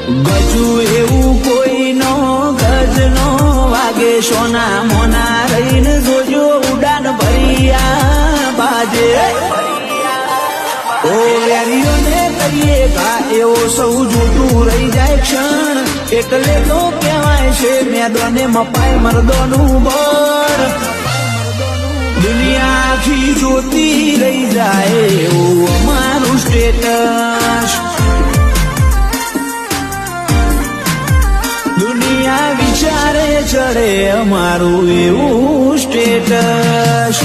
ગજુ એવું કોઈનો ગજનો વાગે સોના મોના રહીને જોજો ઉડાન ભરિયા બાજે ઓ વેરીઓને કરીએ ઘા એવો સૌ જોતું રહી જાય ક્ષણ એટલે તો કહેવાય છે મેદાને મપાય મર્દોનું બર દુનિયા આખી જોતી રહી જાય એવું અમારું સ્ટેટસ દુનિયા વિચારે ચડે અમારું એવું સ્ટેટસ